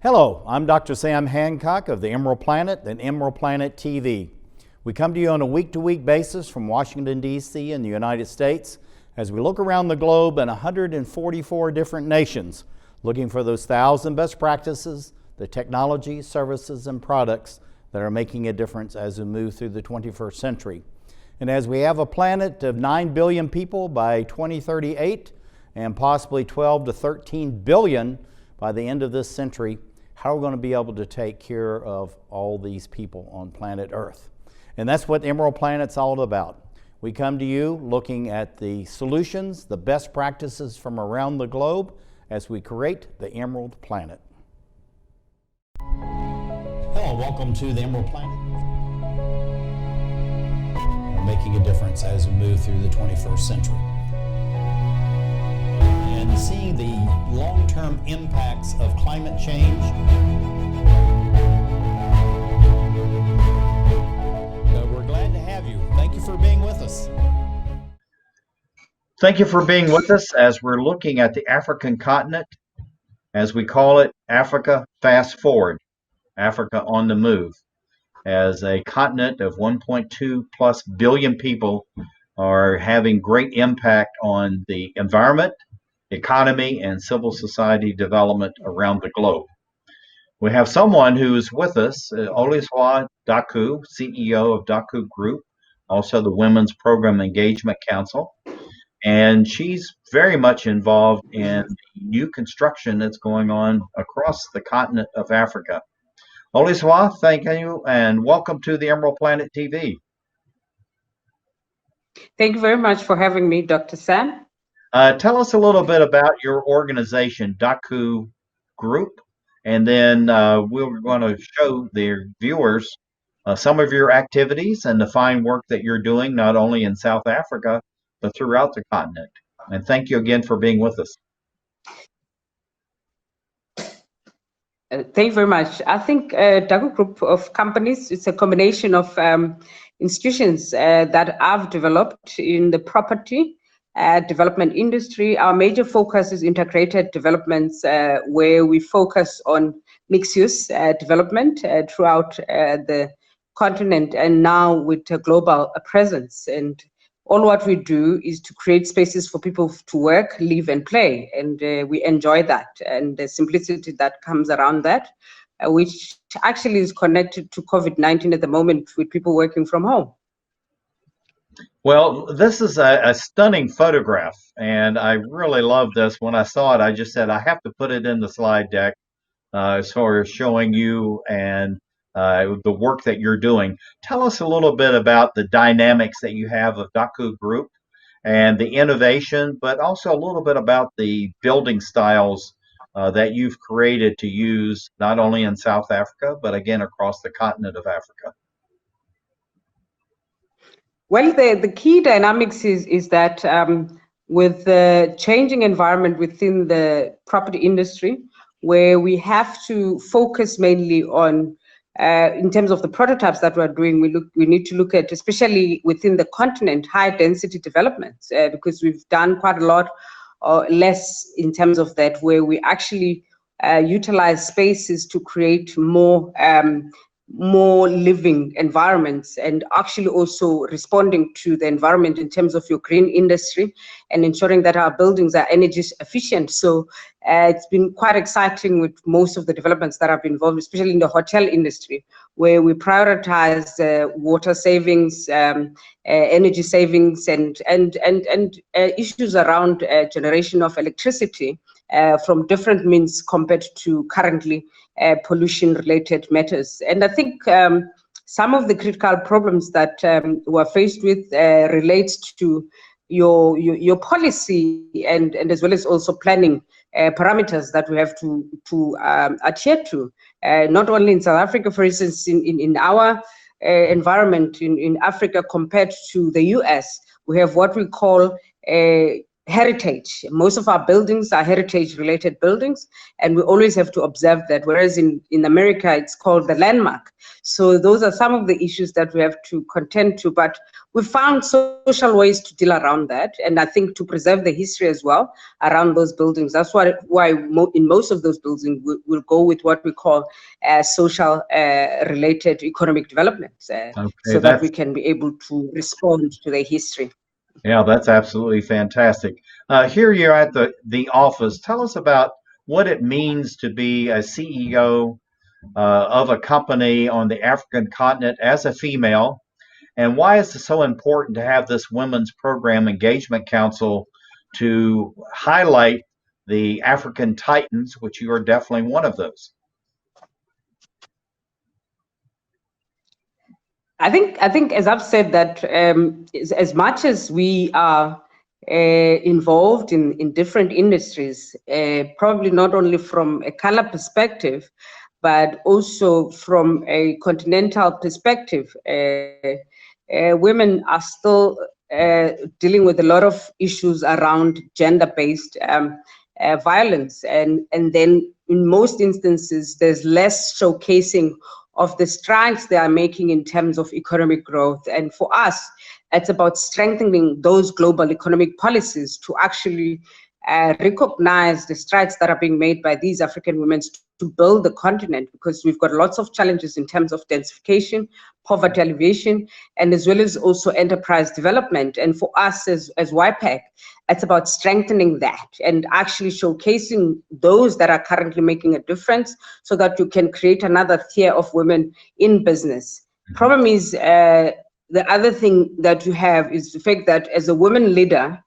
Hello, I'm Dr. Sam Hancock of the Emerald Planet and Emerald Planet TV. We come to you on a week-to-week basis from Washington, D.C. in the United States as we look around the globe in 144 different nations, looking for those 1,000 best practices, the technology, services, and products that are making a difference as we move through the 21st century. And as we have a planet of 9 billion people by 2038 and possibly 12 to 13 billion by the end of this century, how are we going to be able to take care of all these people on planet Earth? And that's what Emerald Planet's all about. We come to you looking at the solutions, the best practices from around the globe as we create the Emerald Planet. Hello, welcome to the Emerald Planet. We're making a difference as we move through the 21st century. And seeing the long-term impacts of climate change. We're glad to have you. Thank you for being with us. Thank you for being with us as we're looking at the African continent, as we call it, Africa Fast Forward, Africa on the Move. As a continent of 1.2 plus billion people are having great impact on the environment, economy, and civil society development around the globe. We have someone who is with us, Xoliswa Daku, CEO of Daku Group, also the Women's Program Engagement Council. And she's very much involved in new construction that's going on across the continent of Africa. Xoliswa, thank you, and welcome to the Emerald Planet TV. Thank you very much for having me, Dr. Sam. Tell us a little bit about your organization, Daku Group, and then we're going to show their viewers some of your activities and the fine work that you're doing, not only in South Africa, but throughout the continent. And thank you again for being with us. Thank you very much. I think Daku Group of companies, it's a combination of institutions that I've developed in the property development industry. Our major focus is integrated developments where we focus on mixed-use development throughout the continent and now with a global presence. And all what we do is to create spaces for people to work, live, and play. And we enjoy that and the simplicity that comes around that, which actually is connected to COVID-19 at the moment with people working from home. Well, this is a stunning photograph, and I really love this. When I saw it, I just said, I have to put it in the slide deck as far as showing you and the work that you're doing. Tell us a little bit about the dynamics that you have of Daku Group and the innovation, but also a little bit about the building styles that you've created to use not only in South Africa, but again across the continent of Africa. Well, the key dynamics is that with the changing environment within the property industry, where we have to focus mainly on, in terms of the prototypes that we're doing, we need to look at, especially within the continent, high density developments, because we've done quite a lot less in terms of that, where we actually utilize spaces to create more living environments and actually also responding to the environment in terms of your green industry and ensuring that our buildings are energy efficient. So it's been quite exciting with most of the developments that have been involved, especially in the hotel industry, where we prioritize water savings, energy savings, and issues around generation of electricity from different means compared to currently pollution-related matters. And I think some of the critical problems that we're faced with relates to your policy and as well as also planning parameters that we have to adhere to. Not only in South Africa, for instance, in our environment in Africa compared to the US, we have what we call heritage. Most of our buildings are heritage-related buildings, and we always have to observe that, whereas in America, it's called the landmark. So those are some of the issues that we have to contend to, but we found social ways to deal around that, and I think to preserve the history as well around those buildings. That's why in most of those buildings, we'll go with what we call social related economic development, so that we can be able to respond to the history. Yeah, that's absolutely fantastic. Here you're at the office. Tell us about what it means to be a CEO of a company on the African continent as a female, and why is it so important to have this Women's Program Engagement Council to highlight the African Titans, which you are definitely one of those. I think, as I've said, that as much as we are involved in different industries, probably not only from a color perspective, but also from a continental perspective, women are still dealing with a lot of issues around gender-based violence, and then in most instances, there's less showcasing of the strides they are making in terms of economic growth. And for us, it's about strengthening those global economic policies to actually recognize the strides that are being made by these African women to build the continent, because we've got lots of challenges in terms of densification, poverty alleviation, and as well as also enterprise development. And for us as YPAC, it's about strengthening that and actually showcasing those that are currently making a difference so that you can create another tier of women in business. Problem is, the other thing that you have is the fact that as a woman leader,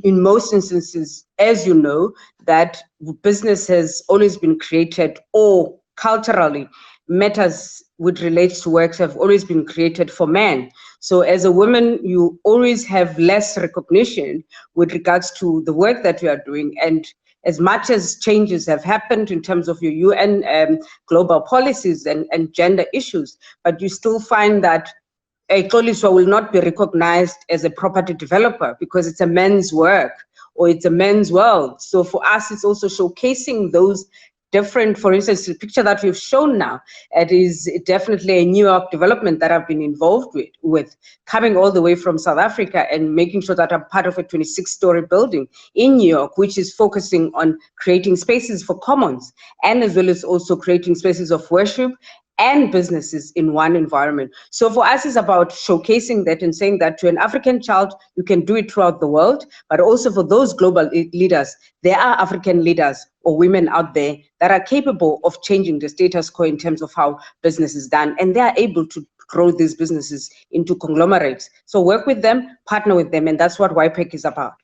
in most instances, as you know, that business has always been created, or culturally, matters which relates to works have always been created for men. So as a woman, you always have less recognition with regards to the work that you are doing. And as much as changes have happened in terms of your UN global policies and gender issues, but you still find that a Xoliswa will not be recognized as a property developer because it's a men's work or it's a men's world. So for us, it's also showcasing those different, for instance, the picture that we've shown now, it is definitely a New York development that I've been involved with coming all the way from South Africa and making sure that I'm part of a 26-story building in New York, which is focusing on creating spaces for commons, and as well as also creating spaces of worship and businesses in one environment. So for us, it's about showcasing that and saying that to an African child, you can do it throughout the world, but also for those global leaders, there are African leaders or women out there that are capable of changing the status quo in terms of how business is done, and they are able to grow these businesses into conglomerates. So work with them, partner with them, and that's what YPAC is about.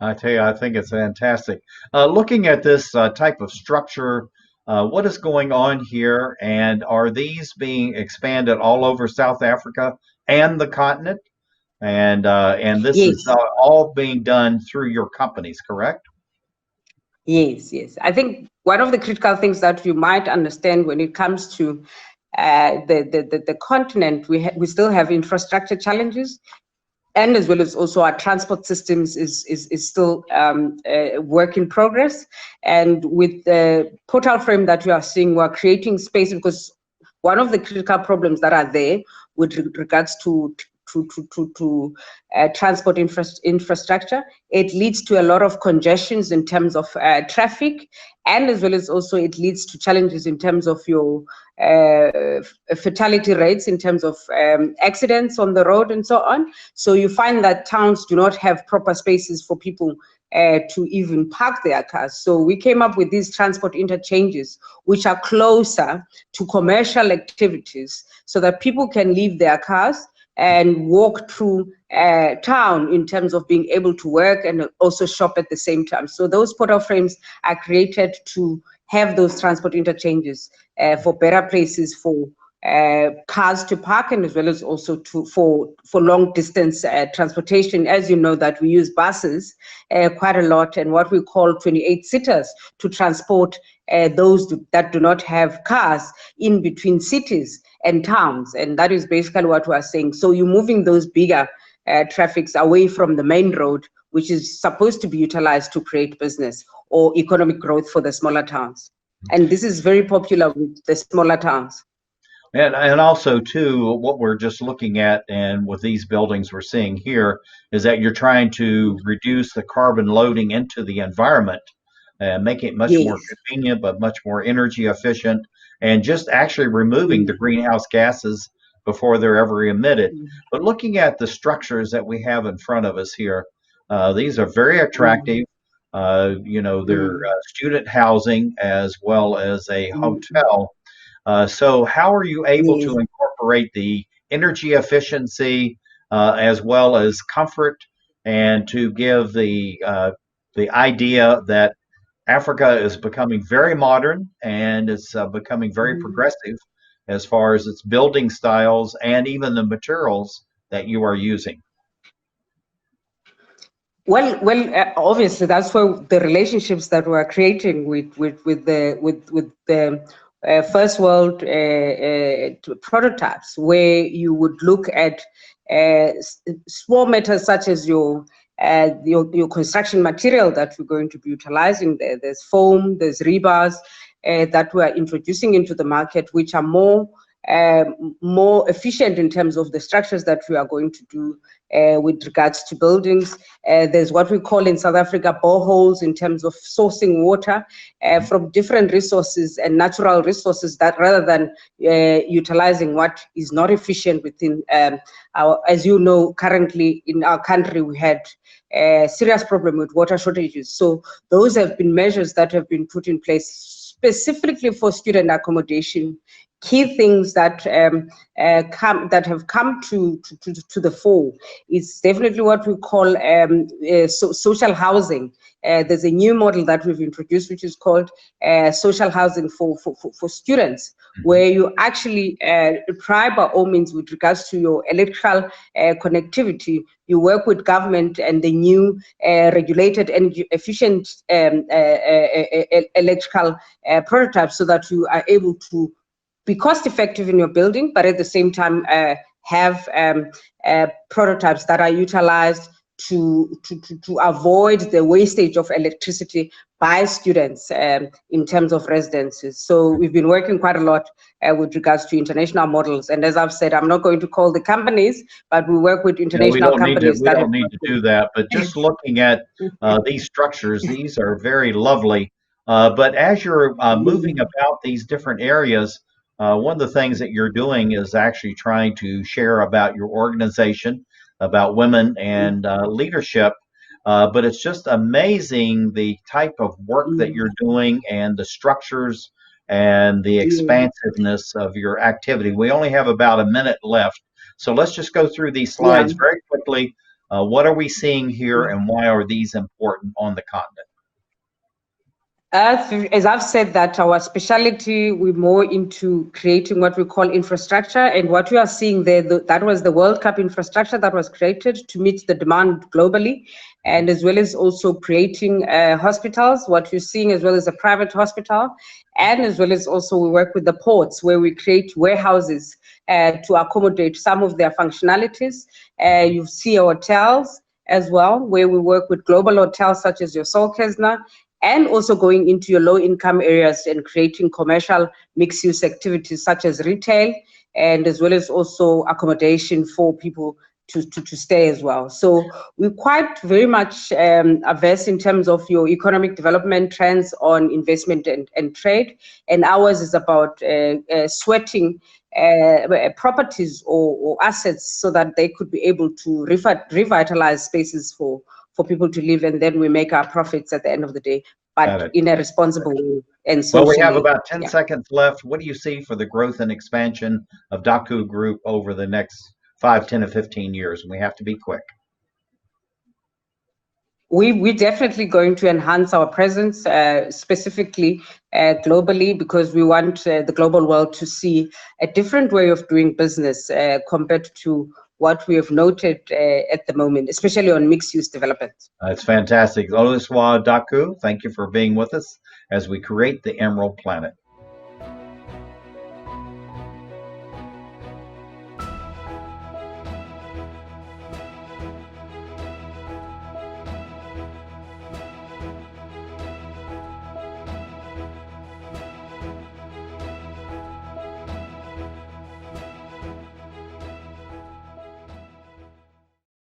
I tell you, I think it's fantastic. Looking at this type of structure, what is going on here, and are these being expanded all over South Africa and the continent? And this Yes. is all being done through your companies, correct? Yes. I think one of the critical things that you might understand when it comes to the continent, we still have infrastructure challenges, and as well as also our transport systems is still a work in progress. And with the portal frame that we are seeing, we're creating space, because one of the critical problems that are there with regards to transport infrastructure, it leads to a lot of congestions in terms of traffic, and as well as also it leads to challenges in terms of your fatality rates, in terms of accidents on the road and so on. So you find that towns do not have proper spaces for people to even park their cars. So we came up with these transport interchanges, which are closer to commercial activities, so that people can leave their cars and walk through town in terms of being able to work and also shop at the same time. So those portal frames are created to have those transport interchanges for better places for cars to park, and as well as also for long distance transportation. As you know, that we use buses quite a lot, and what we call 28-seaters to transport those that do not have cars in between cities and towns. And that is basically what we are saying. So you're moving those bigger traffics away from the main road, which is supposed to be utilized to create business or economic growth for the smaller towns. And this is very popular with the smaller towns. And also too, what we're just looking at, and with these buildings we're seeing here, is that you're trying to reduce the carbon loading into the environment and make it much more Yes. convenient, but much more energy efficient, and just actually removing the greenhouse gases before they're ever emitted. But looking at the structures that we have in front of us here, these are very attractive. They're student housing as well as a hotel. So how are you able to Yes. incorporate the energy efficiency as well as comfort, and to give the idea that Africa is becoming very modern and it's becoming very progressive as far as its building styles and even the materials that you are using? Obviously, that's where the relationships that we're creating with the first world prototypes, where you would look at small matters such as your construction material that we're going to be utilizing there. There's foam, there's rebars that we're introducing into the market, which are more efficient in terms of the structures that we are going to do with regards to buildings. There's what we call in South Africa boreholes, in terms of sourcing water from different resources and natural resources, that rather than utilizing what is not efficient within our, as you know, currently in our country, we had a serious problem with water shortages. So those have been measures that have been put in place specifically for student accommodation. Key things that have come to the fore is definitely what we call social housing. There's a new model that we've introduced, which is called social housing for students, where you actually try by all means with regards to your electrical connectivity. You work with government and the new regulated energy efficient electrical prototypes, so that you are able to be cost effective in your building, but at the same time have prototypes that are utilized to avoid the wastage of electricity by students in terms of residences. So we've been working quite a lot with regards to international models. And as I've said, I'm not going to call the companies, but we work with international companies. We don't need to do that, but just looking at these structures, these are very lovely. But as you're moving about these different areas, one of the things that you're doing is actually trying to share about your organization, about women and leadership. But it's just amazing the type of work that you're doing and the structures and the expansiveness of your activity. We only have about a minute left, so let's just go through these slides very quickly. What are we seeing here, and why are these important on the continent? As I've said, that our specialty, we're more into creating what we call infrastructure, and what we are seeing there, that was the World Cup infrastructure that was created to meet the demand globally, and as well as also creating hospitals, what you're seeing, as well as a private hospital, and as well as also we work with the ports, where we create warehouses to accommodate some of their functionalities. You see hotels as well, where we work with global hotels such as your Solkesna, and also going into your low-income areas and creating commercial mixed-use activities such as retail, and as well as also accommodation for people to stay as well. So we're quite very much averse in terms of your economic development trends on investment and trade, and ours is about sweating properties or assets so that they could be able to revitalize spaces for people to live, and then we make our profits at the end of the day, but in a responsible way and socially. Well, we have about 10 seconds left. What do you see for the growth and expansion of Daku Group over the next 5, 10, or 15 years? And we have to be quick. We're definitely going to enhance our presence, specifically globally, because we want the global world to see a different way of doing business compared to what we have noted at the moment, especially on mixed-use development. It's fantastic. Xoliswa, Daku, thank you for being with us as we create the Emerald Planet.